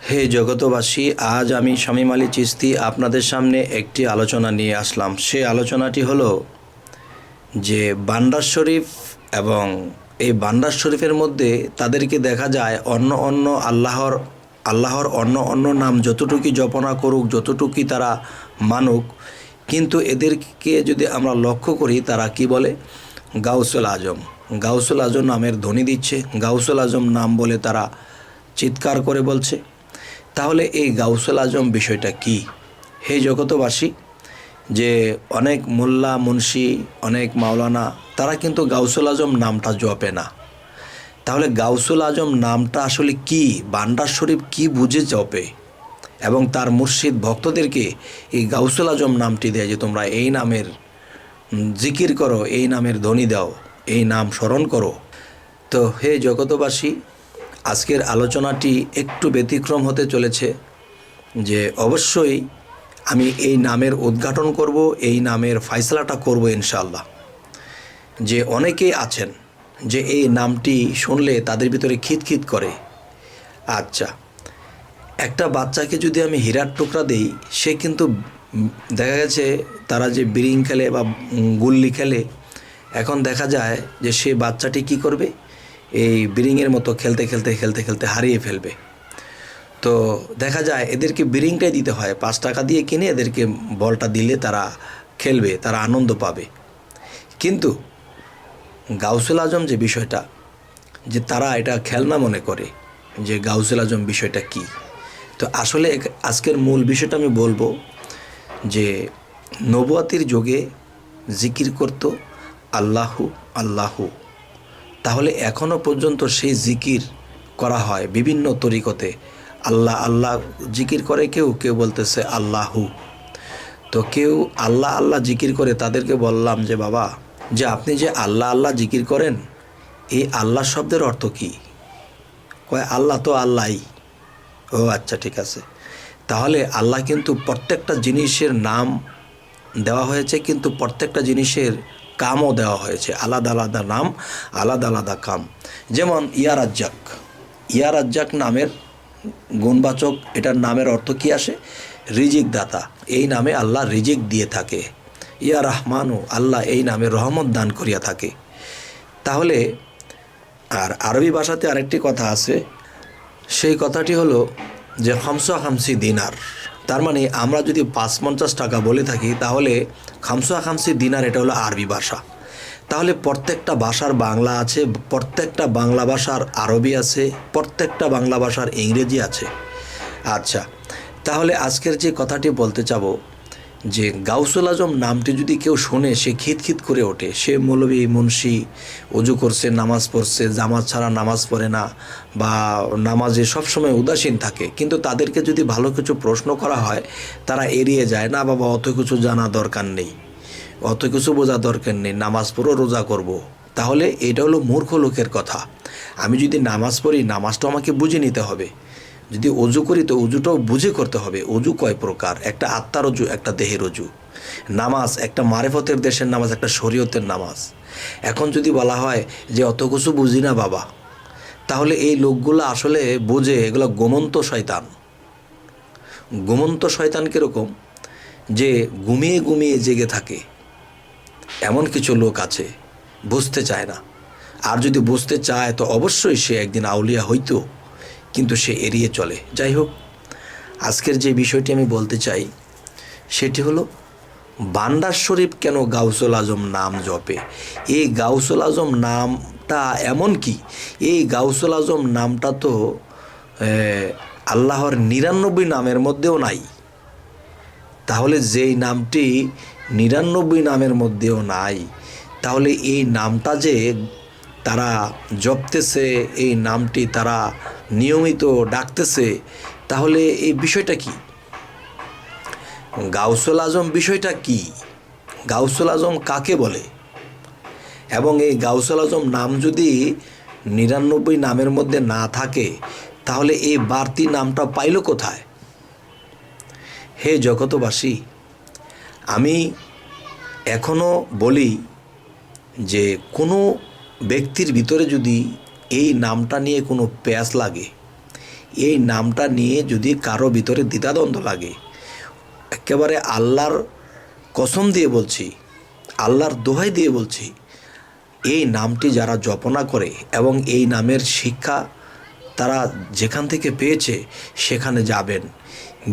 হে জগতবাসী, আজ আমি শামীম আলী চিশতি আপনাদের সামনে একটি আলোচনা নিয়ে আসলাম। সে আলোচনাটি হলো যে বান্দার শরীফ, এবং এই বান্দার শরীফের মধ্যে তাদেরকে দেখা যায় অন্য আল্লাহর অন্য নাম যতটুকুই জপনা করুক, যতটুকুই তারা মানুক, কিন্তু এদেরকে যদি আমরা লক্ষ্য করি তারা কি বলে? গাউসুল আজম। গাউসুল আজম নামের ধ্বনি দিচ্ছে, গাউসুল আজম নাম বলে তারা চিৎকার করে বলছে। তাহলে এই গাউসুল আজম বিষয়টা কি? হে জগতবাসী, যে অনেক মোল্লা মুন্সি, অনেক মাওলানা, তারা কিন্তু গাউসুল আজম নামটা জপে না। তাহলে গাউসুল আজম নামটা আসলে কি? বান্দার শরীফ কি বুঝে জপে এবং তার মুর্শিদ ভক্তদেরকে এই গাউসুল আজম নামটি দেয় যে তোমরা এই নামের জিকির করো, এই নামের ধ্বনি দাও, এই নাম স্মরণ করো। তো হে জগতবাসী, আজকের আলোচনাটি একটু ব্যতিক্রম হতে চলেছে, যে অবশ্যই আমি এই নামের উদ্ঘাটন করব, এই নামের ফয়সালাটা করব ইনশাআল্লাহ। যে অনেকেই আছেন যে এই নামটি শুনলে তাদের ভিতরে খিতখিত করে। আচ্ছা, একটা বাচ্চাকে যদি আমি হীরার টুকরা দেই, সে কিন্তু দেখা গেছে তারা যে বিরিং খেলে বা গুল্লি খেলে, এখন দেখা যায় যে সে বাচ্চাটি কি করবে? এই বিরিংয়ের মতো খেলতে খেলতে খেলতে খেলতে হারিয়ে ফেলবে। তো দেখা যায় এদেরকে বিরিংটাই দিতে হয়, 5 টাকা দিয়ে কিনে এদেরকে বলটা দিলে তারা খেলবে, তারা আনন্দ পাবে। কিন্তু গাউসুল আজম যে বিষয়টা, যে তারা এটা খেলনা মনে করে, যে গাউসুল আজম বিষয়টা কি। তো আসলে আজকের মূল বিষয়টা আমি বলবো যে নবুয়াতির যুগে জিকির করত আল্লাহু আল্লাহু। তাহলে এখনও পর্যন্ত সেই জিকির করা হয় বিভিন্ন তরিকতে। আল্লাহ আল্লাহ জিকির করে, কেউ কেউ বলতেছে আল্লাহু। তো কেউ আল্লাহ আল্লাহ জিকির করে, তাদেরকে বললাম যে বাবা, যে আপনি যে আল্লাহ আল্লাহ জিকির করেন, এই আল্লাহ শব্দের অর্থ কী? কয় আল্লাহ তো আল্লাহই। ও আচ্ছা, ঠিক আছে। তাহলে আল্লাহ কিন্তু প্রত্যেকটা জিনিসের নাম দেওয়া হয়েছে, কিন্তু প্রত্যেকটা জিনিসের কামও দেওয়া হয়েছে, আলাদা আলাদা নাম, আলাদা আলাদা কাম। যেমন ইয়া রাজ্জাক, ইয়া রাজ্জাক নামের গুণবাচক, এটার নামের অর্থ কি আসে? রিজিক দাতা। এই নামে আল্লাহ রিজিক দিয়ে থাকে। ইয়া রহমানু, আল্লাহ এই নামে রহমত দান করিয়া থাকে। তাহলে আর আরবি ভাষাতে আরেকটি কথা আছে, সেই কথাটি হলো যে খামসা খামসি দিনার। তার মানে আমরা যদি ৫৫ টাকা বলে থাকি, তাহলে খামসা খামসি দিনার এটা হলো আরবি ভাষা। তাহলে প্রত্যেকটা ভাষার বাংলা আছে, প্রত্যেকটা বাংলা ভাষার আরবি আছে, প্রত্যেকটা বাংলা ভাষার ইংরেজি আছে। আচ্ছা, তাহলে আজকের যে কথাটি বলতে চাবো, যে গাউসুল আজম নামটি যদি কেউ শোনে, সে খিতখিত করে ওঠে। সে মৌলবি মুন্সি, অজু করছে, নামাজ পড়ছে, জামাত ছাড়া নামাজ পড়ে না, বা নামাজে সবসময় উদাসীন থাকে, কিন্তু তাদেরকে যদি ভালো কিছু প্রশ্ন করা হয়, তারা এড়িয়ে যায়। না বাবা, অত কিছু জানা দরকার নেই, অত কিছু বোঝা দরকার নেই, নামাজ পড়ো, রোজা করব। তাহলে এটা হলো মূর্খ লোকের কথা। আমি যদি নামাজ পড়ি, নামাজটা আমাকে বুঝে নিতে হবে। যদি অজু করি, তো অজুটাও বুঝে করতে হবে। অজু কয় প্রকার? একটা আত্মার অজু, একটা দেহের অজু। নামাজ একটা মারেফতের দেশের নামাজ, একটা শরীয়তের নামাজ। এখন যদি বলা হয় যে অত কিছু বুঝি না বাবা, তাহলে এই লোকগুলো আসলে বোঝে, এগুলো ঘুমন্ত শয়তান। ঘুমন্ত শয়তান কীরকম? যে ঘুমিয়ে ঘুমিয়ে জেগে থাকে, এমন কিছু লোক আছে, বুঝতে চায় না। আর যদি বুঝতে চায়, তো অবশ্যই সে একদিন আউলিয়া হইতো, কিন্তু সে এড়িয়ে চলে। যাই হোক, আজকের যে বিষয়টি আমি বলতে চাই, সেটি হলো বান্দার শরীফ কেন গাউসুল আজম নাম জপে। এই গাউসুল আজম নামটা এমন কি, এই গাউসুল আজম নামটা তো আল্লাহর ৯৯ নামের মধ্যেও নাই। তাহলে যেই নামটি ৯৯ নামের মধ্যেও নাই, তাহলে এই নামটা যে তারা জপতেছে, এই নামটি তারা নিয়মিত ডাকতেছে, তাহলে এই বিষয়টা কি? গাউসুল আজম বিষয়টা কি? গাউসুল আজম কাকে বলে? এবং এই গাউসুল আজম নাম যদি ৯৯ নামের মধ্যে না থাকে, তাহলে এই বাড়তি নামটা পাইল কোথায়? হে জগতবাসী, আমি এখনও বলি যে কোনো ব্যক্তির ভিতরে যদি এই নামটা নিয়ে কোনো প্যাঁচ লাগে, এই নামটা নিয়ে যদি কারো ভিতরে দ্বিধাদ্বন্দ্ব লাগে, একেবারে আল্লাহর কসম দিয়ে বলছি, আল্লাহর দোহাই দিয়ে বলছি, এই নামটি যারা জপনা করে এবং এই নামের শিক্ষা তারা যেখান থেকে পেয়েছে সেখানে যাবেন,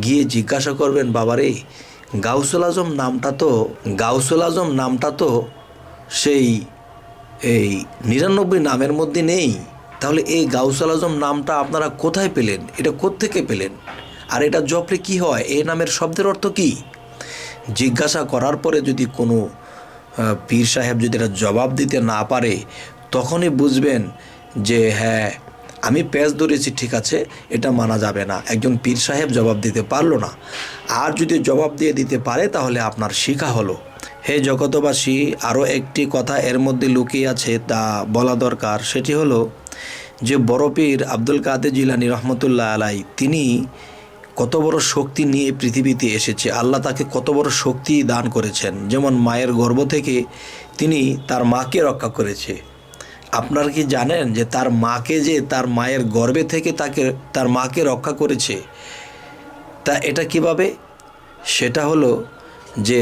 গিয়ে জিজ্ঞাসা করবেন, বাবারে গাউসুল আজম নামটা তো সেই 99 নামের মধ্যে নেই। তাহলে এই গাউসুল আজম নামটা আপনারা কোথায় পেলেন? এটা কোত্থেকে পেলেন? আর এটা জপলে কি হয়? এই নামের শব্দের অর্থ কি? জিজ্ঞাসা করার পরে যদি কোনো পীর সাহেব যদি এটা জবাব দিতে না পারে, তখনই বুঝবেন যে হ্যাঁ, আমি পেঁচ ধরেছি, ঠিক আছে, এটা মানা যাবে না। একজন পীর সাহেব জবাব দিতে পারলো না, আর যদি জবাব দিয়ে দিতে পারে তাহলে আপনার শিক্ষা হলো। হে জগতবাসী, আরও একটি কথা এর মধ্যে লুকিয়ে আছে, তা বলা দরকার। সেটি হলো যে বড় পীর আব্দুল কাদের জিলানী রহমতুল্লাহ আলাই, তিনি কত বড় শক্তি নিয়ে পৃথিবীতে এসেছে, আল্লাহ তাকে কত বড় শক্তি দান করেছেন। যেমন মায়ের গর্ভ থেকে তিনি তার মাকে রক্ষা করেছে। আপনারা কি জানেন যে তার মাকে, যে তার মায়ের গর্ভে থেকে তার মাকে রক্ষা করেছে? তা এটা কিভাবে? সেটা হলো যে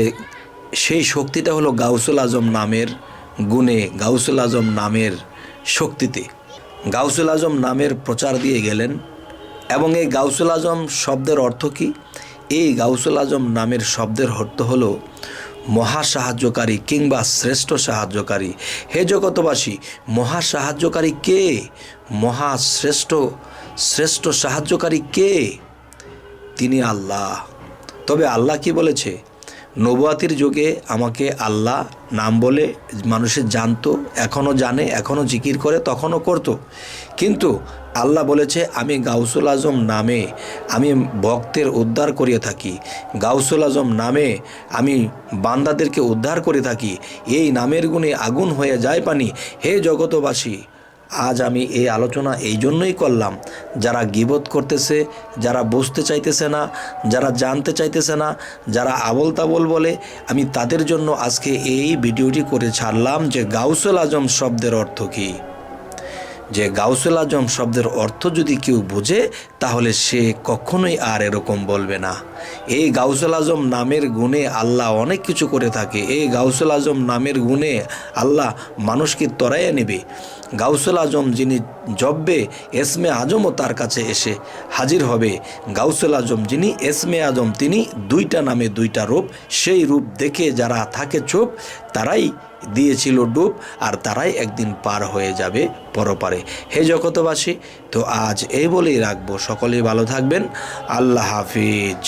সেই শক্তিটা হলো গাউসুল আজম নামের গুণে, গাউসুল আজম নামের শক্তিতে। গাউসুল আজম নামের প্রচার দিয়ে গেলেন। এবং এই গাউসুল আজম শব্দের অর্থ কি? এই গাউসুল আজম নামের শব্দের অর্থ হলো মহা সাহায্যকারী কিংবা শ্রেষ্ঠ সাহায্যকারী। হে জগতবাসী, মহা সাহায্যকারী কে? শ্রেষ্ঠ সাহায্যকারী কে? তিনি আল্লাহ। তবে আল্লাহ কি বলেছে? নবুয়াতির যুগে আমাকে আল্লাহ নাম বলে মানুষের জানতো, এখনও জানে, এখনও জিকির করে, তখনও করতো। কিন্তু আল্লাহ বলেছে, আমি গাউসুল আজম নামে আমি ভক্তের উদ্ধার করিয়ে থাকি, গাউসুল আজম নামে আমি বান্দাদেরকে উদ্ধার করে থাকি, এই নামের গুণে আগুন হয়ে যায় পানি। হে জগতবাসী, আজ আমি এই আলোচনা এই জন্যই করলাম, যারা গীবত করতেছে, যারা বুঝতে চাইতেছে না, যারা জানতে চাইতেছে না, যারা আবল তাবল বলে, আমি তাদের জন্য আজকে এই ভিডিওটি করে ছাড়লাম যে গাউসুল আজম শব্দের অর্থ কী। যে গাউসুল আজম শব্দের অর্থ যদি কেউ বোঝে, তাহলে সে কখনোই আর এরকম বলবে না। এই গাউসুল আজম নামের গুণে আল্লাহ অনেক কিছু করে থাকে। এই গাউসুল আজম নামের গুণে আল্লাহ মানুষকে তরাইয়া নেবে। গাউসুল আজম যিনি জপবে, এসমে আজমও তার কাছে এসে হাজির হবে। গাউসুল আজম যিনি এসমে আজম, তিনি 2টা নামে 2টা রূপ। সেই রূপ দেখে যারা থাকে চুপ, তারাই দিয়েছিল ডুব, আর তারাই একদিন পার হয়ে যাবে পরপারে। হে জগতবাসী, তো আজ এই বলেই রাখবো। সকলেই ভালো থাকবেন। আল্লাহ হাফিজ।